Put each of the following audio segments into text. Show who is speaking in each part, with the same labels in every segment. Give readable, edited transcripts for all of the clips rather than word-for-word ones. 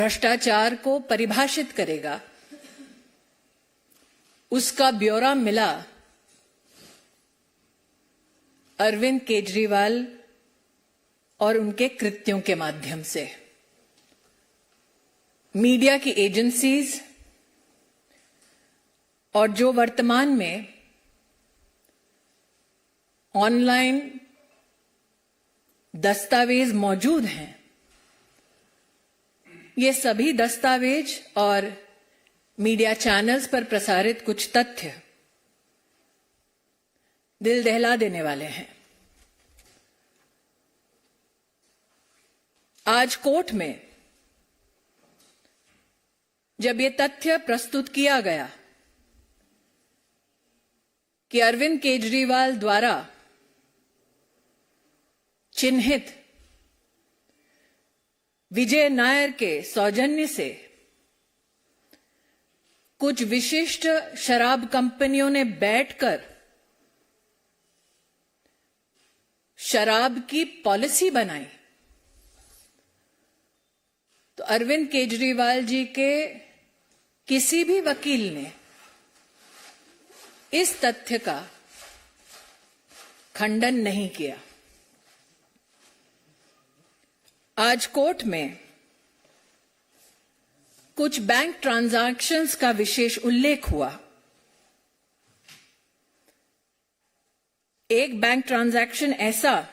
Speaker 1: भ्रष्टाचार को परिभाषित करेगा, उसका ब्यौरा मिला अरविंद केजरीवाल और उनके कृत्यों के माध्यम से। मीडिया की एजेंसीज और जो वर्तमान में ऑनलाइन दस्तावेज मौजूद हैं, ये सभी दस्तावेज और मीडिया चैनल्स पर प्रसारित कुछ तथ्य दिल दहला देने वाले हैं। आज कोर्ट में जब ये तथ्य प्रस्तुत किया गया कि अरविंद केजरीवाल द्वारा चिन्हित विजय नायर के सौजन्य से कुछ विशिष्ट शराब कंपनियों ने बैठकर शराब की पॉलिसी बनाई, तो अरविंद केजरीवाल जी के किसी भी वकील ने इस तथ्य का खंडन नहीं किया। आज कोर्ट में कुछ बैंक ट्रांजैक्शंस का विशेष उल्लेख हुआ। एक बैंक ट्रांजैक्शन ऐसा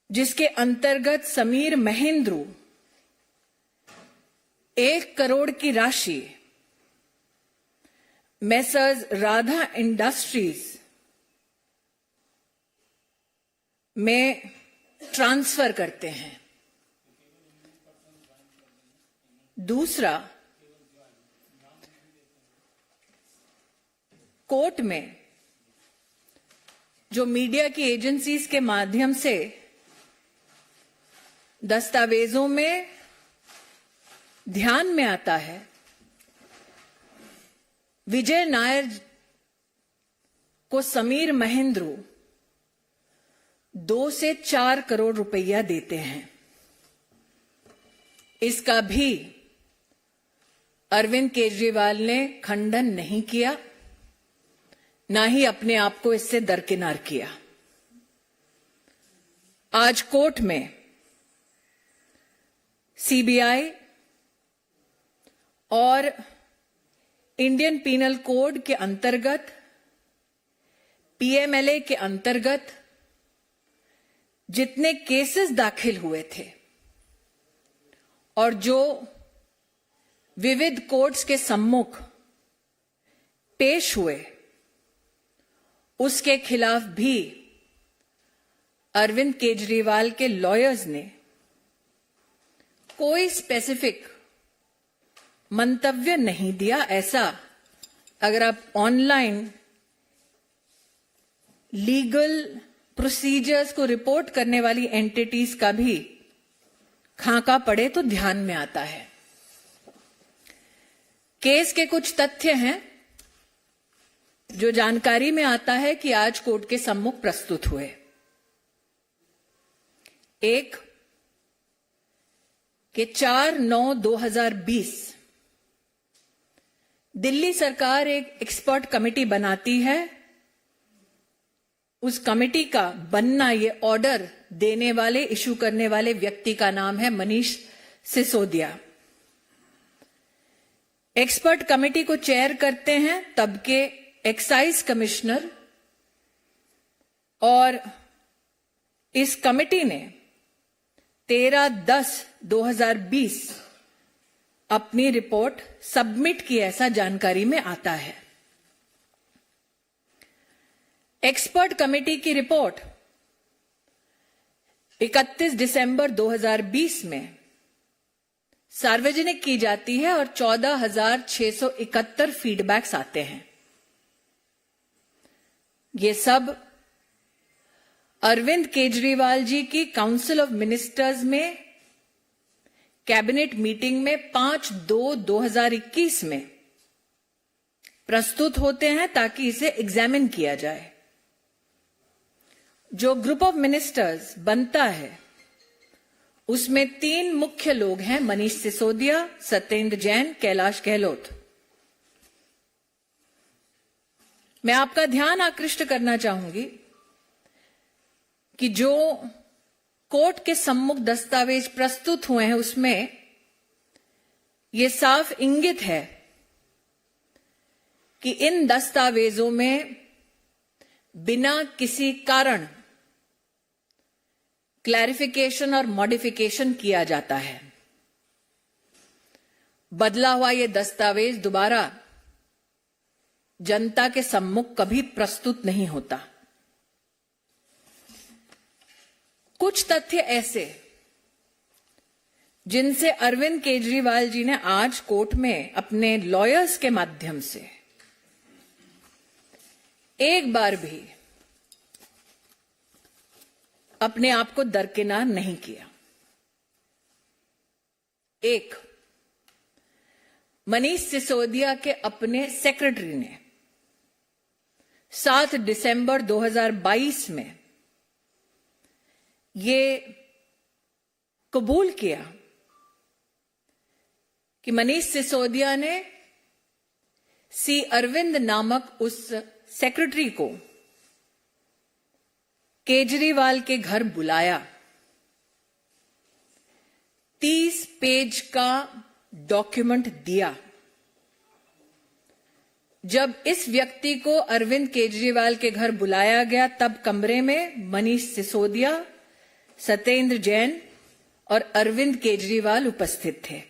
Speaker 1: जिसके अंतर्गत समीर महेंद्रू 1 करोड़ की राशि मेसर्स राधा इंडस्ट्रीज में ट्रांसफर करते हैं। दूसरा, कोर्ट में जो मीडिया की एजेंसीज के माध्यम से दस्तावेजों में ध्यान में आता है, विजय नायर को समीर महेंद्रू 2 से 4 करोड़ रुपया देते हैं। इसका भी अरविंद केजरीवाल ने खंडन नहीं किया, ना ही अपने आप को इससे दरकिनार किया। आज कोर्ट में सीबीआई और इंडियन पीनल कोड के अंतर्गत, पीएमएलए के अंतर्गत जितने केसेस दाखिल हुए थे और जो विविध कोर्ट्स के सम्मुख पेश हुए, उसके खिलाफ भी अरविंद केजरीवाल के लॉयर्स ने कोई स्पेसिफिक मंतव्य नहीं दिया। ऐसा अगर आप ऑनलाइन लीगल प्रोसीजर्स को रिपोर्ट करने वाली एंटिटीज का भी खाका पड़े तो ध्यान में आता है। केस के कुछ तथ्य हैं जो जानकारी में आता है कि आज कोर्ट के सम्मुख प्रस्तुत हुए। एक, कि 4/9/2020 दिल्ली सरकार एक एक्सपर्ट कमेटी बनाती है। उस कमेटी का बनना, ये ऑर्डर देने वाले, इशू करने वाले व्यक्ति का नाम है मनीष सिसोदिया। एक्सपर्ट कमेटी को चेयर करते हैं तब के एक्साइज कमिश्नर, और इस कमेटी ने 13/10/2020 अपनी रिपोर्ट सबमिट की, ऐसा जानकारी में आता है। एक्सपर्ट कमेटी की रिपोर्ट 31 दिसंबर 2020 में सार्वजनिक की जाती है और 14,671 फीडबैक्स आते हैं। ये सब अरविंद केजरीवाल जी की काउंसिल ऑफ मिनिस्टर्स में कैबिनेट मीटिंग में 5/2/2021 में प्रस्तुत होते हैं ताकि इसे एग्जामिन किया जाए। जो ग्रुप ऑफ मिनिस्टर्स बनता है उसमें 3 मुख्य लोग हैं, मनीष सिसोदिया, सत्येंद्र जैन, कैलाश गहलोत। मैं आपका ध्यान आकृष्ट करना चाहूंगी कि जो कोर्ट के सम्मुख दस्तावेज प्रस्तुत हुए हैं उसमें यह साफ इंगित है कि इन दस्तावेजों में बिना किसी कारण क्लैरिफिकेशन और मॉडिफिकेशन किया जाता है। बदला हुआ यह दस्तावेज दोबारा जनता के सम्मुख कभी प्रस्तुत नहीं होता। कुछ तथ्य ऐसे जिनसे अरविंद केजरीवाल जी ने आज कोर्ट में अपने लॉयर्स के माध्यम से एक बार भी अपने आप को दरकिनार नहीं किया। एक, मनीष सिसोदिया के अपने सेक्रेटरी ने 7 दिसंबर 2022 में ये कबूल किया कि मनीष सिसोदिया ने सी अरविंद नामक उस सेक्रेटरी को केजरीवाल के घर बुलाया, 30 पेज का डॉक्यूमेंट दिया। जब इस व्यक्ति को अरविंद केजरीवाल के घर बुलाया गया तब कमरे में मनीष सिसोदिया, सत्येंद्र जैन और अरविंद केजरीवाल उपस्थित थे।